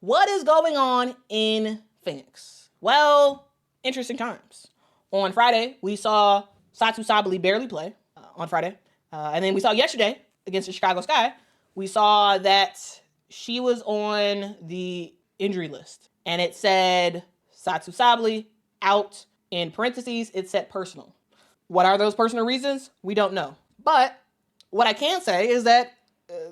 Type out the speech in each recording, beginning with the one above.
What is going on in Phoenix? Well, interesting times. On Friday, we saw Satou Sabally barely play on Friday. And then we saw yesterday against the Chicago Sky, we saw that she was on the injury list. And it said Satou Sabally out. In parentheses, it said personal. What are those personal reasons? We don't know. But what I can say is that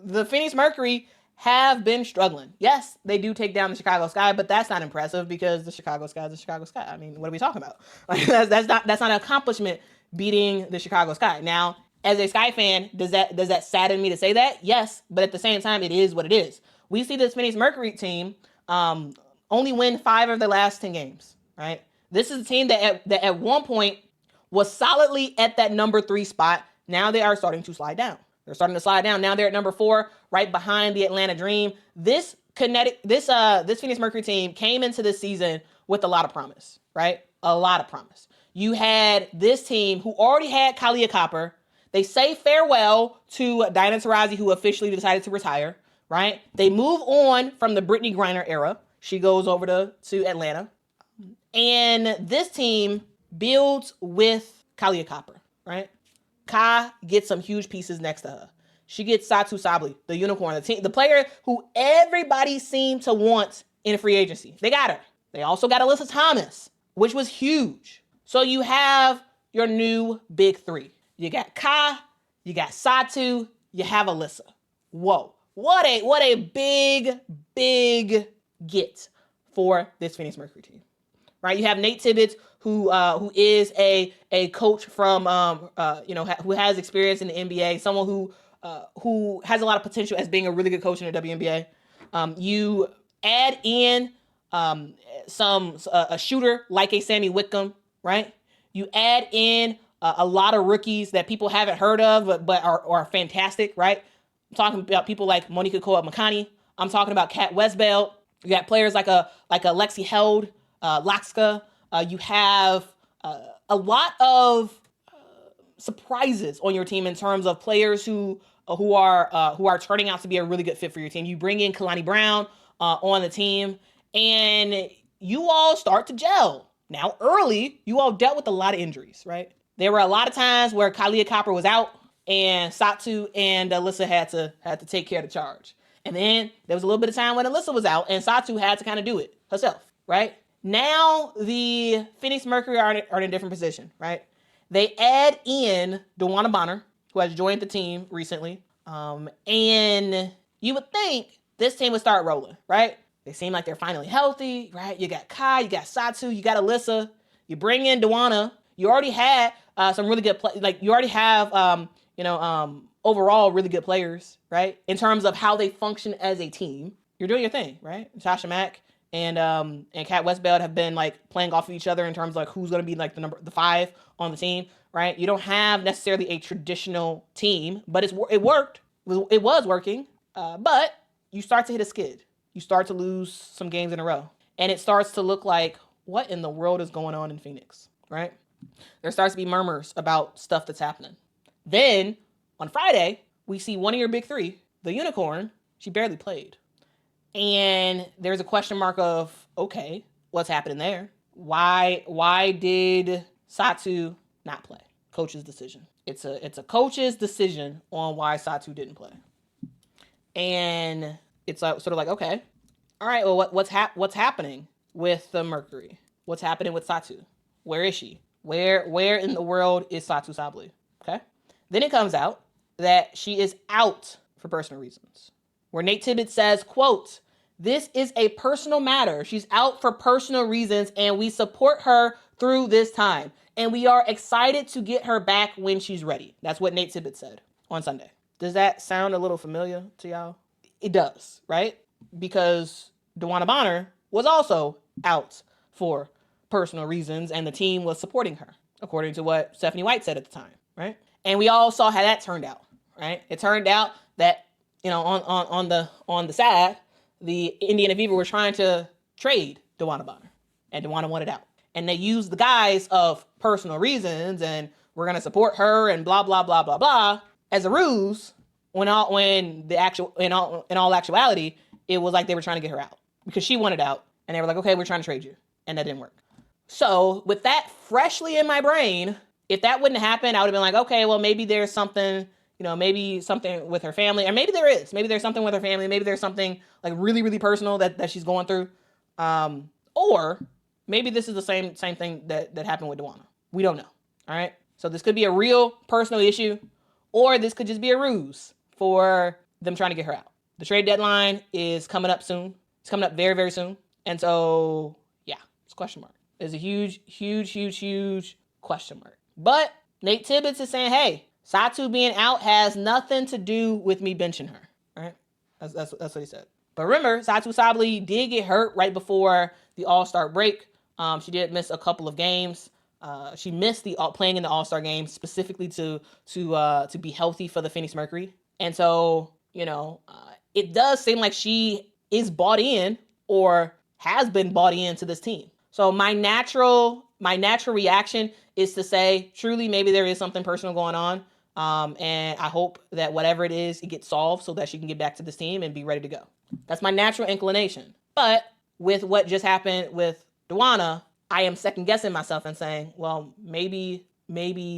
the Phoenix Mercury have been struggling. Yes, they do take down the Chicago Sky, but that's not impressive because the Chicago Sky is the Chicago Sky. I mean, what are we talking about? Like, that's not an accomplishment beating the Chicago Sky. Now, as a Sky fan, does that sadden me to say that? Yes, but at the same time, it is what it is. We see this Phoenix Mercury team only win 5 of their last 10 games, right? This is a team that at one point was solidly at that number 3 spot. Now they are starting to slide down. They're starting to slide down. Now they're at number 4, right behind the Atlanta Dream. This Phoenix Mercury team came into this season with a lot of promise, right? A lot of promise. You had this team who already had Kahleah Copper. They say farewell to Diana Taurasi, who officially decided to retire, right? They move on from the Brittany Griner era. She goes over to Atlanta. And this team builds with Kahleah Copper, right? Ka gets some huge pieces next to her. She gets Satou Sabally, the unicorn, the player who everybody seemed to want in free agency. They got her. They also got Alyssa Thomas, which was huge. So you have your new big 3. You got Ka, you got Satou, you have Alyssa. Whoa. What a big get for this Phoenix Mercury team. Right, you have Nate Tibbetts, who is a coach from who has experience in the NBA, someone who has a lot of potential as being a really good coach in the WNBA. You add in a shooter like a Sammy Whitcomb, right? You add in a lot of rookies that people haven't heard of but are fantastic, right? I'm talking about people like Monica Coa-Makani. I'm talking about Kat Westbeld. You got players like a Lexi Held. Laxka, you have a lot of surprises on your team in terms of players who are turning out to be a really good fit for your team. You bring in Kalani Brown on the team, and you all start to gel. Now, early, you all dealt with a lot of injuries, right? There were a lot of times where Kahleah Copper was out, and Satou and Alyssa had to take care of the charge. And then there was a little bit of time when Alyssa was out, and Satou had to kind of do it herself, right? Now the Phoenix Mercury are in a different position, right? They add in DeWanna Bonner, who has joined the team recently. And you would think this team would start rolling, right? They seem like they're finally healthy, right? You got Kai, you got Satou, you got Alyssa. You bring in DeWanna. You already had some really good you already have overall really good players, right? In terms of how they function as a team. You're doing your thing, right? Tasha Mack and Kat Westbeld have been like playing off of each other in terms of like who's going to be like the 5 on the team, right? You don't have necessarily a traditional team, but it worked. It was working, but you start to hit a skid. You start to lose some games in a row, and it starts to look like, what in the world is going on in Phoenix, right? There starts to be murmurs about stuff that's happening. Then on Friday, we see one of your big 3, the unicorn. She barely played. And there's a question mark of, okay, what's happening there? Why did Satou not play? Coach's decision. It's a coach's decision on why Satou didn't play. And it's sort of like, okay, all right, well, what's happening with the Mercury? What's happening with Satou? Where is she? Where in the world is Satou Sabally? Okay. Then it comes out that she is out for personal reasons. Where Nate Tibbetts says, quote, "This is a personal matter. She's out for personal reasons, and we support her through this time. And we are excited to get her back when she's ready." That's what Nate Tibbetts said on Sunday. Does that sound a little familiar to y'all? It does, right? Because DeWanna Bonner was also out for personal reasons, and the team was supporting her, according to what Stephanie White said at the time, right? And we all saw how that turned out, right? It turned out that, on the side, the Indiana Fever were trying to trade DeWanna Bonner, and DeWanna wanted out. And they used the guise of personal reasons, and we're going to support her, and blah, blah, blah, blah, blah, as a ruse, in all actuality, it was like they were trying to get her out, because she wanted out. And they were like, okay, we're trying to trade you. And that didn't work. So with that freshly in my brain, if that wouldn't happen, I would have been like, okay, well, maybe there's something, maybe something with her family, or maybe there is. Maybe there's something with her family. Maybe there's something like really, really personal that she's going through. Or maybe this is the same thing that happened with DeWanna. We don't know. All right. So this could be a real personal issue, or this could just be a ruse for them trying to get her out. The trade deadline is coming up soon. It's coming up very, very soon. And so, yeah, it's a question mark. It's a huge, huge, huge, huge question mark. But Nate Tibbetts is saying, hey, Satou being out has nothing to do with me benching her. All right? That's what he said. But remember, Satou Sabally did get hurt right before the All-Star break. She did miss a couple of games. She missed playing in the All-Star game specifically to be healthy for the Phoenix Mercury. And so, it does seem like she is bought in or has been bought into this team. So my natural reaction is to say, truly, maybe there is something personal going on. And I hope that whatever it is, it gets solved so that she can get back to this team and be ready to go. That's my natural inclination. But with what just happened with DeWanna, I am second guessing myself and saying, well, maybe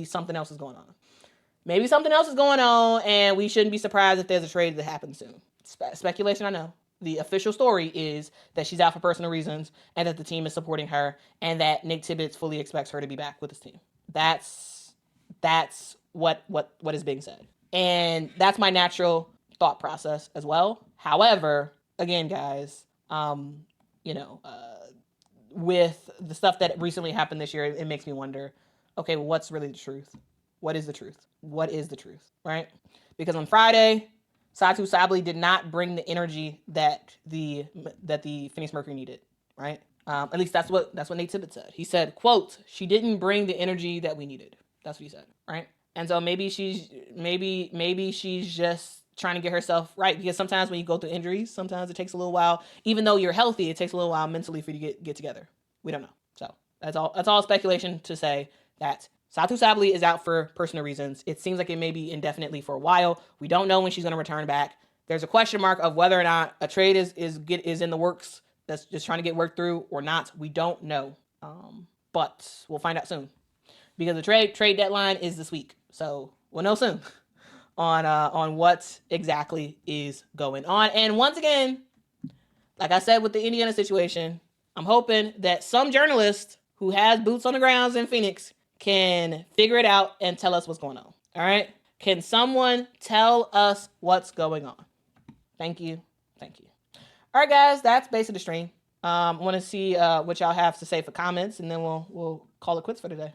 something else is going on. Maybe something else is going on, and we shouldn't be surprised if there's a trade that happens soon. Speculation, I know. The official story is that she's out for personal reasons and that the team is supporting her and that Nate Tibbetts fully expects her to be back with his team. That's what is being said. And that's my natural thought process as well. However, again, guys, with the stuff that recently happened this year, it makes me wonder, okay, well, what's really the truth? What is the truth? What is the truth, right? Because on Friday, Satou Sabally did not bring the energy that the Phoenix Mercury needed, right? At least that's what Nate Tibbetts said. He said, quote, she didn't bring the energy that we needed. That's what he said, right? And so maybe she's just trying to get herself right, because sometimes when you go through injuries, sometimes it takes a little while. Even though you're healthy, it takes a little while mentally for you to get together. We don't know. So that's all speculation to say that Satou Sabally is out for personal reasons. It seems like it may be indefinitely for a while. We don't know when she's going to return back. There's a question mark of whether or not a trade is in the works that's just trying to get worked through or not. We don't know. But we'll find out soon. Because the trade deadline is this week. So we'll know soon on what exactly is going on. And once again, like I said with the Indiana situation, I'm hoping that some journalist who has boots on the grounds in Phoenix can figure it out and tell us what's going on. All right? Can someone tell us what's going on? Thank you. All right, guys, that's basically the stream. I want to see what y'all have to say for comments, and then we'll call it quits for today.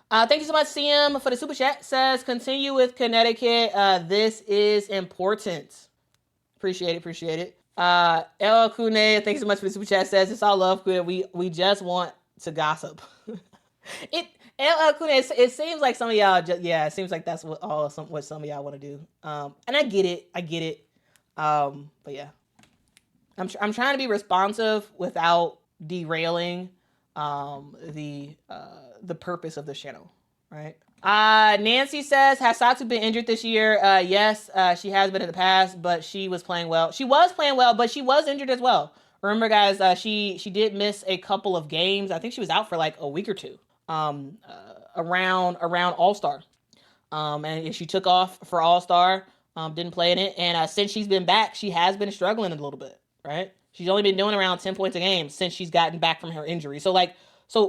Thank you so much, CM, for the super chat. Says, continue with Connecticut. This is important. Appreciate it. El Kune, thank you so much for the super chat. Says, it's all love, Kune. We just want to gossip. El Kune, it seems like some of y'all, it seems like that's what some of y'all want to do. And I get it. But yeah, I'm trying to be responsive without derailing the purpose of this channel, right? Nancy says, has Satou been injured this year? Yes, she has been in the past, but she was playing well. She was playing well, but she was injured as well. Remember, guys, she did miss a couple of games. I think she was out for like a week or two around All-Star. And she took off for All-Star, didn't play in it. And since she's been back, she has been struggling a little bit, right? She's only been doing around 10 points a game since she's gotten back from her injury. So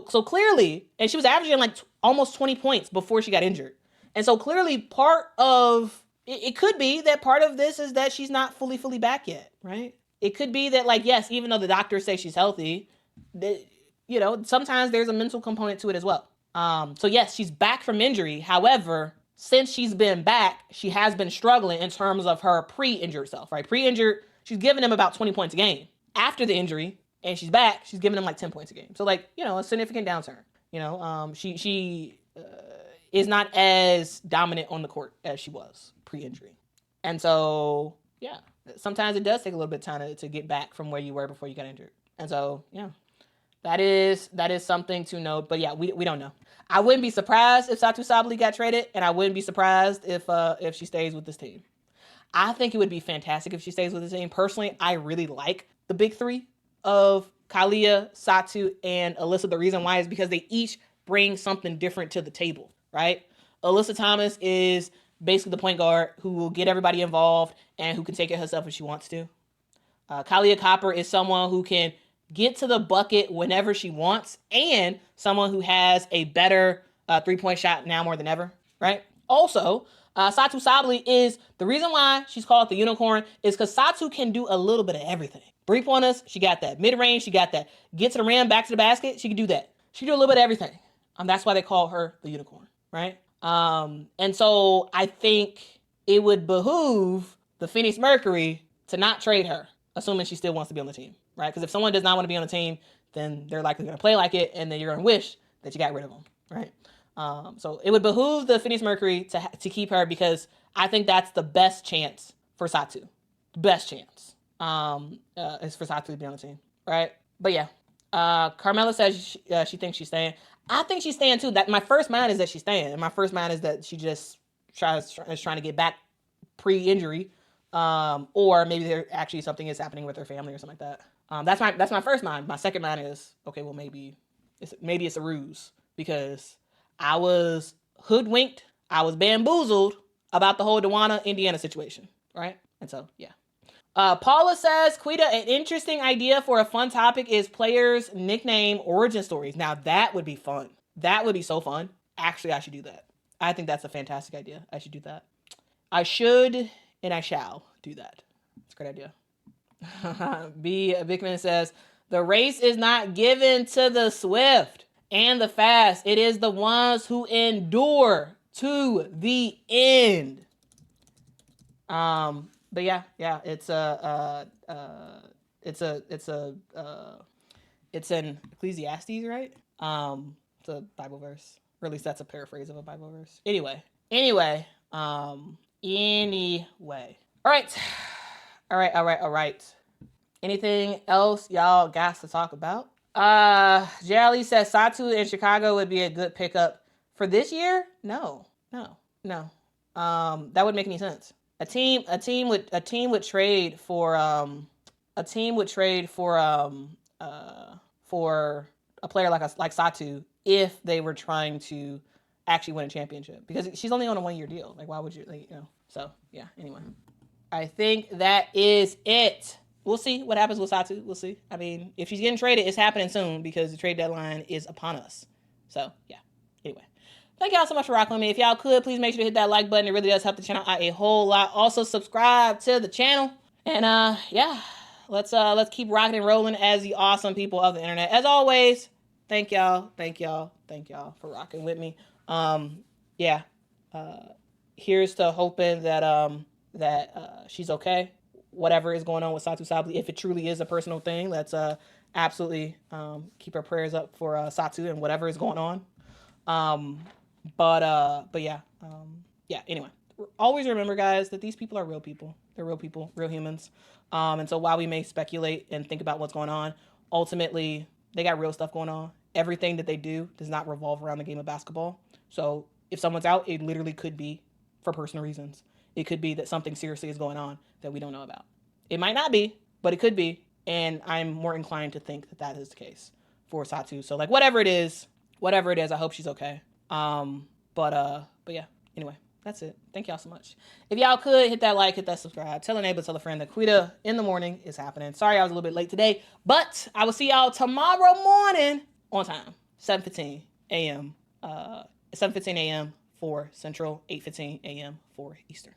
clearly, and she was averaging like almost 20 points before she got injured. And so clearly part of, it could be that part of this is that she's not fully back yet, right? It could be that, like, yes, even though the doctors say she's healthy, sometimes there's a mental component to it as well. So yes, she's back from injury. However, since she's been back, she has been struggling in terms of her pre-injured self, right? Pre-injured, she's giving him about 20 points a game. After the injury, and she's back, she's giving him like 10 points a game. So like, a significant downturn. She is not as dominant on the court as she was pre-injury. And so, yeah, sometimes it does take a little bit of time to get back from where you were before you got injured. And so, yeah, that is something to note. But yeah, we don't know. I wouldn't be surprised if Satou Sabally got traded, and I wouldn't be surprised if she stays with this team. I think it would be fantastic if she stays with this team. Personally, I really like the big three. of Kalia, Satou, and Alyssa. The reason why is because they each bring something different to the table, right? Alyssa Thomas is basically the point guard who will get everybody involved and who can take it herself if she wants to. Kalia Copper is someone who can get to the bucket whenever she wants and someone who has a better three-point shot now more than ever, right? Also, Satou Sabally is the reason why she's called the unicorn is because Satou can do a little bit of everything. Three-pointers, she got that. Mid-range, she got that. Get to the rim, back to the basket, she can do that. She can do a little bit of everything. That's why they call her the unicorn, right? And so I think it would behoove the Phoenix Mercury to not trade her, assuming she still wants to be on the team, right? Because if someone does not want to be on the team, then they're likely going to play like it, and then you're going to wish that you got rid of them, right? So it would behoove the Phoenix Mercury to keep her because I think that's the best chance for Satou. The best chance is for Satou to be on the team, right? But yeah, Carmela says she thinks she's staying. I think she's staying too. That my first mind is that she's staying, and my first mind is that she just is trying to get back pre-injury, or maybe there actually something is happening with her family or something like that. That's my first mind. My second mind is okay. Well, maybe it's a ruse because I was hoodwinked, I was bamboozled about the whole DeWanna Indiana situation, right? And so yeah. Paula says, Quita, an interesting idea for a fun topic is players' nickname origin stories. Now that would be fun. That would be so fun. Actually, I should do that. I think that's a fantastic idea. I should do that. I should and I shall do that. It's a great idea. B. Bickman says, the race is not given to the swift and the fast. It is the ones who endure to the end. But yeah, it's in Ecclesiastes, right? It's a Bible verse. Or at least that's a paraphrase of a Bible verse. Anyway. All right. Anything else y'all got to talk about? Jally says Satou in Chicago would be a good pickup for this year. No. That wouldn't make any sense. A team would trade for a player like Satou if they were trying to actually win a championship because she's only on a 1-year deal. Like, why would you, So yeah. Anyway, I think that is it. We'll see what happens with Satou. We'll see. I mean, if she's getting traded, it's happening soon because the trade deadline is upon us. So yeah. Anyway. Thank y'all so much for rocking with me. If y'all could, please make sure to hit that like button. It really does help the channel out a whole lot. Also, subscribe to the channel. And yeah, let's keep rocking and rolling as the awesome people of the internet. As always, thank y'all for rocking with me. Yeah. Here's to hoping that she's okay. Whatever is going on with Satou Sabally, if it truly is a personal thing, let's absolutely keep our prayers up for Satou and whatever is going on. But yeah. Anyway, always remember, guys, that these people are real people. They're real people, real humans. And so while we may speculate and think about what's going on, ultimately they got real stuff going on. Everything that they do does not revolve around the game of basketball. So if someone's out, it literally could be for personal reasons. It could be that something seriously is going on that we don't know about. It might not be, but it could be. And I'm more inclined to think that that is the case for Satou. So whatever it is, I hope she's okay. But yeah, anyway, that's it. Thank y'all so much. If y'all could hit that like, hit that subscribe, tell a neighbor, tell a friend that Quita in the morning is happening. Sorry I was a little bit late today, but I will see y'all tomorrow morning on time, 7:15 a.m. 7:15 a.m. for Central, 8:15 a.m. for Eastern.